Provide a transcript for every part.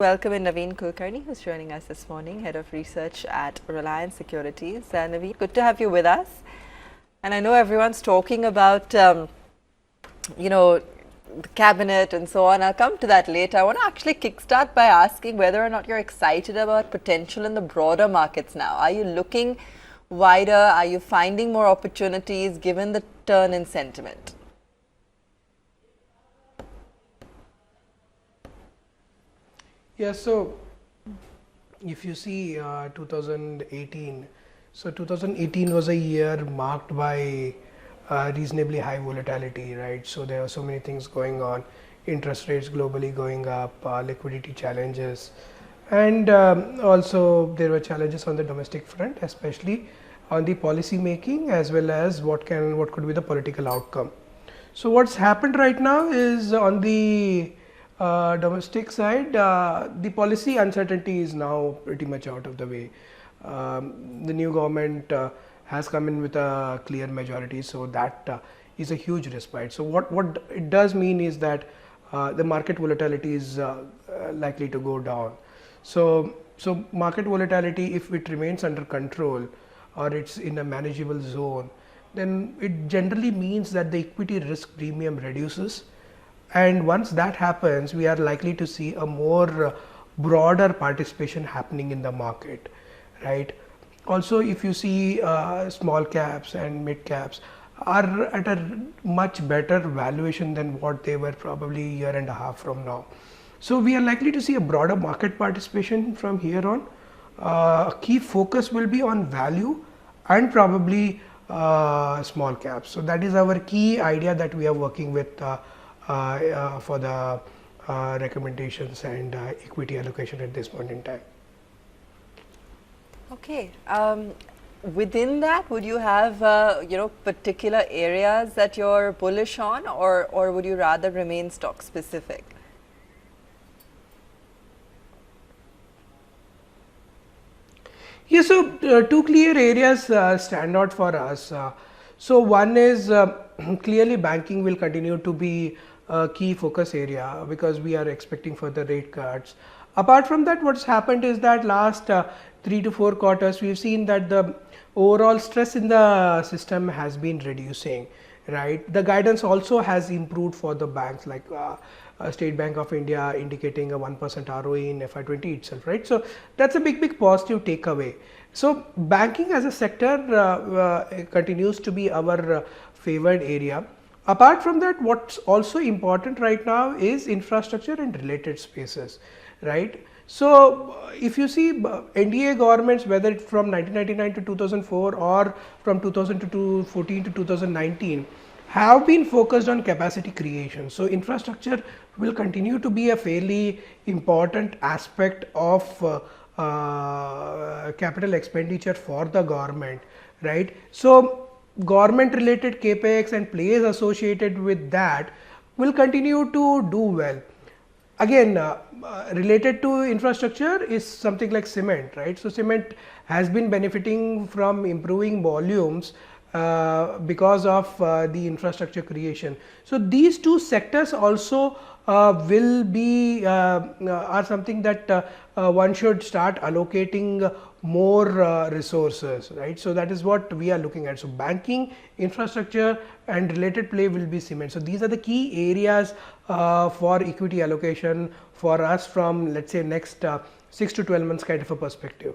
Welcome in Naveen Kulkarni, who's joining us this morning, Head of Research at Reliance Securities. Naveen, good to have you with us. And I know everyone's talking about, the cabinet and so on. I'll come to that later. I want to actually kickstart by asking whether or not you're excited about potential in the broader markets now. Are you looking wider? Are you finding more opportunities given the turn in sentiment? Yeah, so if you see 2018, so 2018 was a year marked by reasonably high volatility, right? So there are so many things going on, interest rates globally going up, liquidity challenges, and also there were challenges on the domestic front, especially on the policy making as well as what could be the political outcome. So what's happened right now is on the domestic side, the policy uncertainty is now pretty much out of the way. The new government has come in with a clear majority, so that is a huge respite. So what it does mean is that the market volatility is likely to go down. So market volatility, if it remains under control or it's in a manageable zone, then it generally means that the equity risk premium reduces. And once that happens, we are likely to see a more broader participation happening in the market, right? Also, if you see small caps and mid caps are at a much better valuation than what they were probably a year and a half from now. So we are likely to see a broader market participation from here on. A key focus will be on value and probably small caps. So that is our key idea that we are working with for the recommendations and equity allocation at this point in time. Okay. Within that, would you have particular areas that you're bullish on, or would you rather remain stock specific? Yeah, so two clear areas stand out for us. So one is clearly banking will continue to be a key focus area because we are expecting further rate cuts. Apart from that, what's happened is that last 3 to 4 quarters, we've seen that the overall stress in the system has been reducing, right? The guidance also has improved for the banks, like State Bank of India indicating a 1% ROE in FY20 itself, right? So that's a big positive takeaway. So banking as a sector continues to be our favored area. Apart from that, what's also important right now is infrastructure and related spaces, right? So if you see NDA governments, whether it's from 1999 to 2004 or from 2014 to 2019, have been focused on capacity creation. So infrastructure will continue to be a fairly important aspect of capital expenditure for the government, right? So government related capex and plays associated with that will continue to do well. Again, related to infrastructure is something like cement, right? So cement has been benefiting from improving volumes because of the infrastructure creation. So these two sectors also will be are something that one should start allocating more resources, right? So that is what we are looking at. So banking, infrastructure and related play will be cement. So these are the key areas for equity allocation for us from, let's say, next 6 to 12 months kind of a perspective.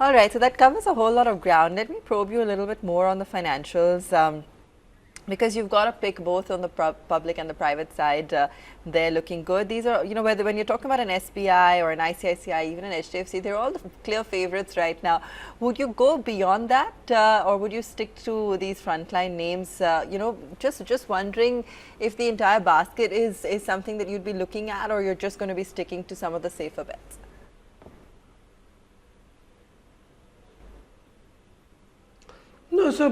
All right, so that covers a whole lot of ground. Let me probe you a little bit more on the financials, because you've got to pick both on the public and the private side. They're looking good. These are, whether when you're talking about an SBI or an ICICI, even an HDFC, they're all the clear favorites right now. Would you go beyond that, or would you stick to these frontline names? Just wondering if the entire basket is something that you'd be looking at, or you're just going to be sticking to some of the safer bets. No, so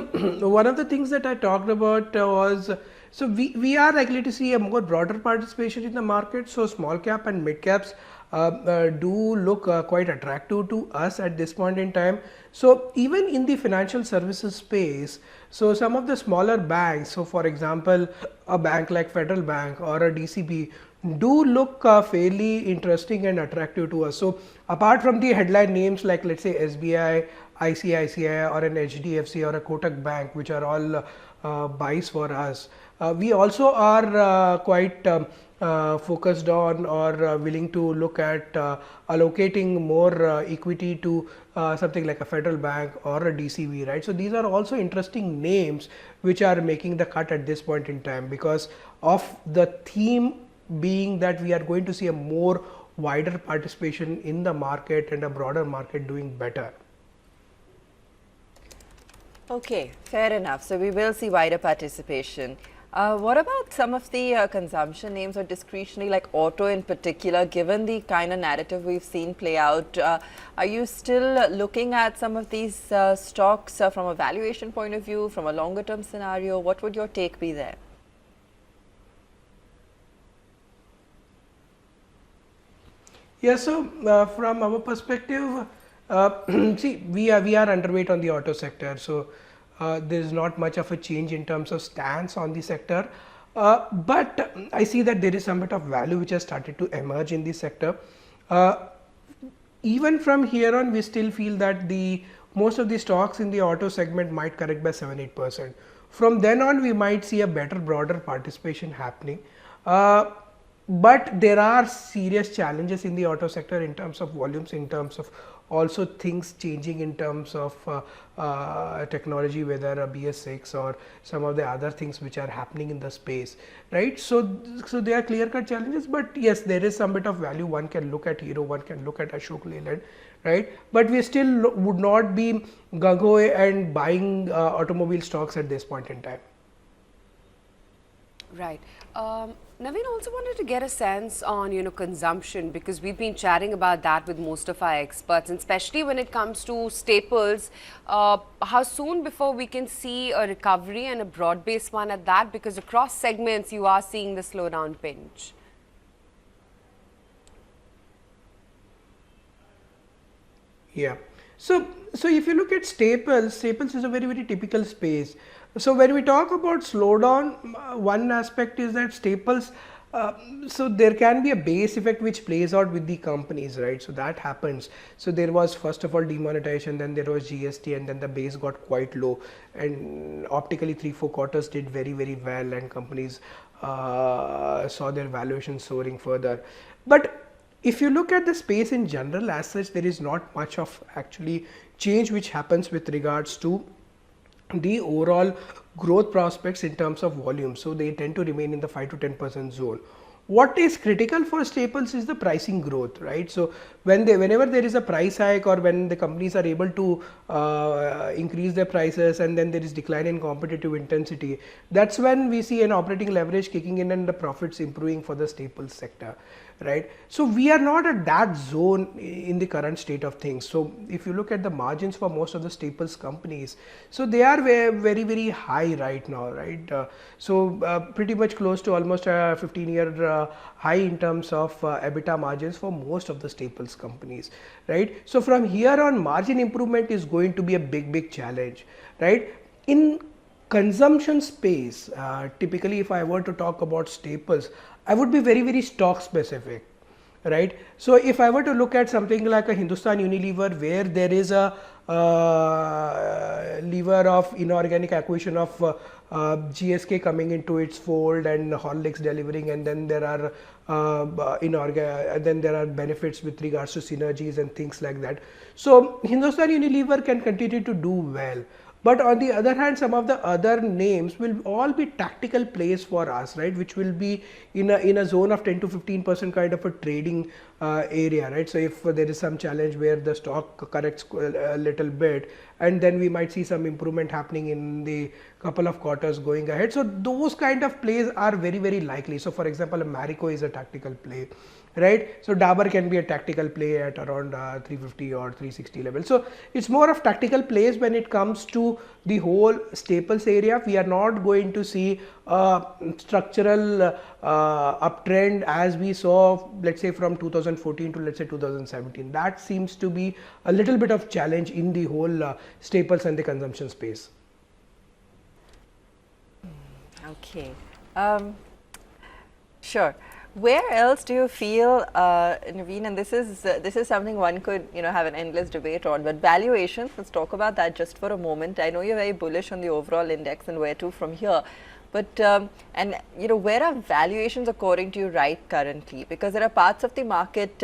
one of the things that I talked about was, so we are likely to see a more broader participation in the market. So small cap and mid caps do look quite attractive to us at this point in time. So even in the financial services space, so some of the smaller banks, so for example, a bank like Federal Bank or a DCB do look fairly interesting and attractive to us. So apart from the headline names like let's say SBI, ICICI or an HDFC or a Kotak Bank, which are all buys for us, we also are quite focused on or willing to look at allocating more equity to something like a federal bank or a DCB, right. So these are also interesting names which are making the cut at this point in time because of the theme being that we are going to see a more wider participation in the market and a broader market doing better. Okay, fair enough. So we will see wider participation. What about some of the consumption names or discretionary, like auto in particular, given the kind of narrative we've seen play out? Are you still looking at some of these stocks from a valuation point of view, from a longer term scenario? What would your take be there? Yeah, so from our perspective, see, we are underweight on the auto sector, so there is not much of a change in terms of stance on the sector. But I see that there is some bit of value which has started to emerge in the sector. Even from here on, we still feel that the most of the stocks in the auto segment might correct by 7-8%. From then on, we might see a better, broader participation happening. But there are serious challenges in the auto sector in terms of volumes, in terms of also things changing in terms of technology, whether a BS6 or some of the other things which are happening in the space, right. So there are clear cut challenges, but yes, there is some bit of value. One can look at Hero, one can look at Ashok Leyland, right, but we still would not be gung-ho and buying automobile stocks at this point in time. Right. Naveen, also wanted to get a sense on, consumption, because we've been chatting about that with most of our experts, and especially when it comes to staples, how soon before we can see a recovery and a broad-based one at that, because across segments you are seeing the slowdown pinch. Yeah. So if you look at staples is a very, very typical space. So when we talk about slowdown, one aspect is that staples, so there can be a base effect which plays out with the companies, right. So that happens. So there was first of all demonetization, then there was GST, and then the base got quite low, and optically 3-4 quarters did very, very well, and companies saw their valuation soaring further. But if you look at the space in general as such, there is not much of actually change which happens with regards to the overall growth prospects in terms of volume. So they tend to remain in the 5 to 10% zone. What is critical for staples is the pricing growth, right. So whenever there is a price hike, or when the companies are able to increase their prices, and then there is decline in competitive intensity, that's when we see an operating leverage kicking in and the profits improving for the staples sector, right. So we are not at that zone in the current state of things. So if you look at the margins for most of the staples companies, so they are very, very high right now, right. So pretty much close to almost a 15-year high in terms of EBITDA margins for most of the staples companies, right. So from here on, margin improvement is going to be a big challenge, right. In consumption space, typically if I were to talk about staples, I would be very stock specific, right. So if I were to look at something like a Hindustan Unilever, where there is a lever of inorganic acquisition of GSK coming into its fold, and Horlicks delivering, and then there are then there are benefits with regards to synergies and things like that. So Hindustan Unilever can continue to do well. But on the other hand, some of the other names will all be tactical plays for us, right, which will be in a zone of 10 to 15% kind of a trading area, right. So if there is some challenge where the stock corrects a little bit, and then we might see some improvement happening in the couple of quarters going ahead. So those kind of plays are very likely. So for example, a Marico is a tactical play, right. So Dabur can be a tactical play at around 350 or 360 level. So it's more of tactical plays when it comes to the whole staples area. We are not going to see a structural uptrend as we saw, let's say, from 2014 to let's say 2017. That seems to be a little bit of challenge in the whole staples and the consumption space. Okay, sure. Where else do you feel, Naveen, and this is something one could have an endless debate on, but valuations. Let's talk about that just for a moment. I know you're very bullish on the overall index and where to from here, but and where are valuations according to you right currently? Because there are parts of the market.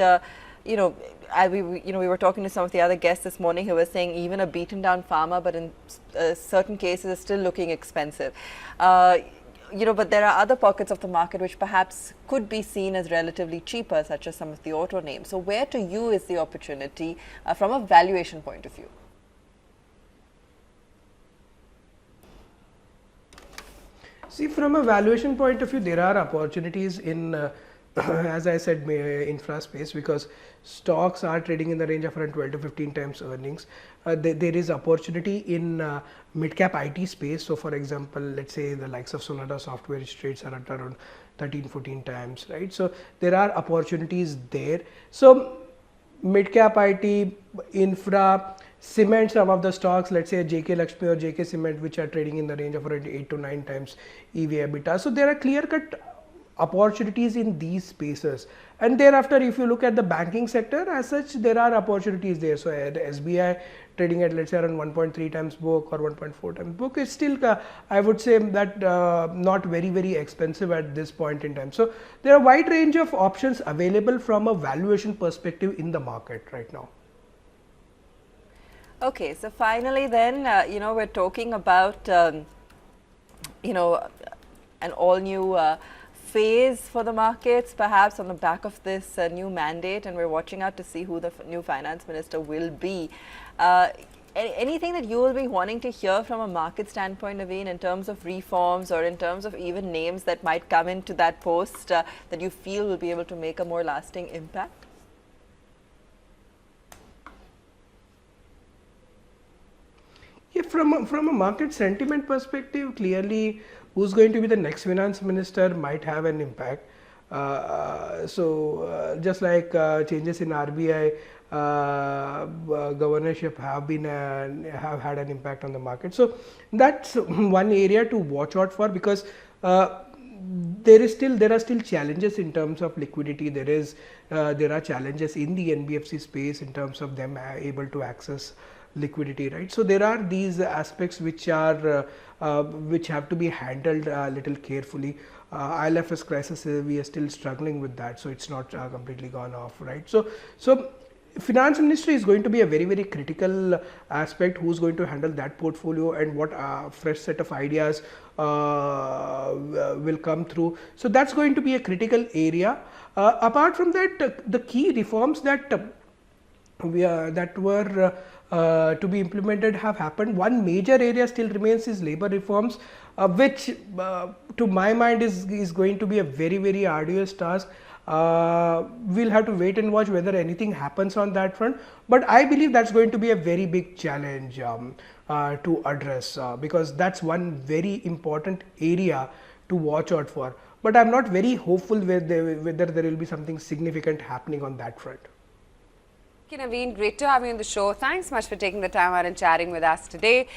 We were talking to some of the other guests this morning who were saying even a beaten down pharma, but in certain cases, is still looking expensive. But there are other pockets of the market which perhaps could be seen as relatively cheaper, such as some of the auto names. So where to you is the opportunity from a valuation point of view? See, from a valuation point of view, there are opportunities in, as I said, infra space, because stocks are trading in the range of around 12 to 15 times earnings. There is opportunity in mid-cap IT space. So, for example, let's say the likes of Sonata Software, which trades are at around 13, 14 times, right? So, there are opportunities there. So, mid-cap IT, infra, cement, some of the stocks, let's say JK Lakshmi or JK Cement, which are trading in the range of around 8 to 9 times EV EBITDA. So, there are clear-cut opportunities in these spaces, and thereafter if you look at the banking sector as such, there are opportunities there. So at SBI trading at, let's say, around 1.3 times book or 1.4 times book is still I would say that not very expensive at this point in time. So there are a wide range of options available from a valuation perspective in the market right now. Okay, so finally then we're talking about an all new phase for the markets, perhaps on the back of this new mandate, and we're watching out to see who the new finance minister will be. Anything that you will be wanting to hear from a market standpoint, Naveen, in terms of reforms or in terms of even names that might come into that post that you feel will be able to make a more lasting impact? Yeah, from a market sentiment perspective, clearly who's going to be the next finance minister might have an impact. Just like changes in RBI governorship have had an impact on the market. So that's one area to watch out for, because there are still challenges in terms of liquidity. There are challenges in the NBFC space in terms of them able to access liquidity, right? So there are these aspects which have to be handled a little carefully. ILFS crisis, we are still struggling with that, so it's not completely gone off, right? So finance ministry is going to be a very critical aspect. Who's going to handle that portfolio, and what fresh set of ideas will come through? So that's going to be a critical area. Apart from that, the key reforms that were to be implemented have happened. One major area still remains is labor reforms, which to my mind is going to be a very arduous task. We'll have to wait and watch whether anything happens on that front, but I believe that's going to be a very big challenge to address, because that's one very important area to watch out for. But I'm not very hopeful whether there will be something significant happening on that front. Okay, Naveen, great to have you on the show. Thanks much for taking the time out and chatting with us today.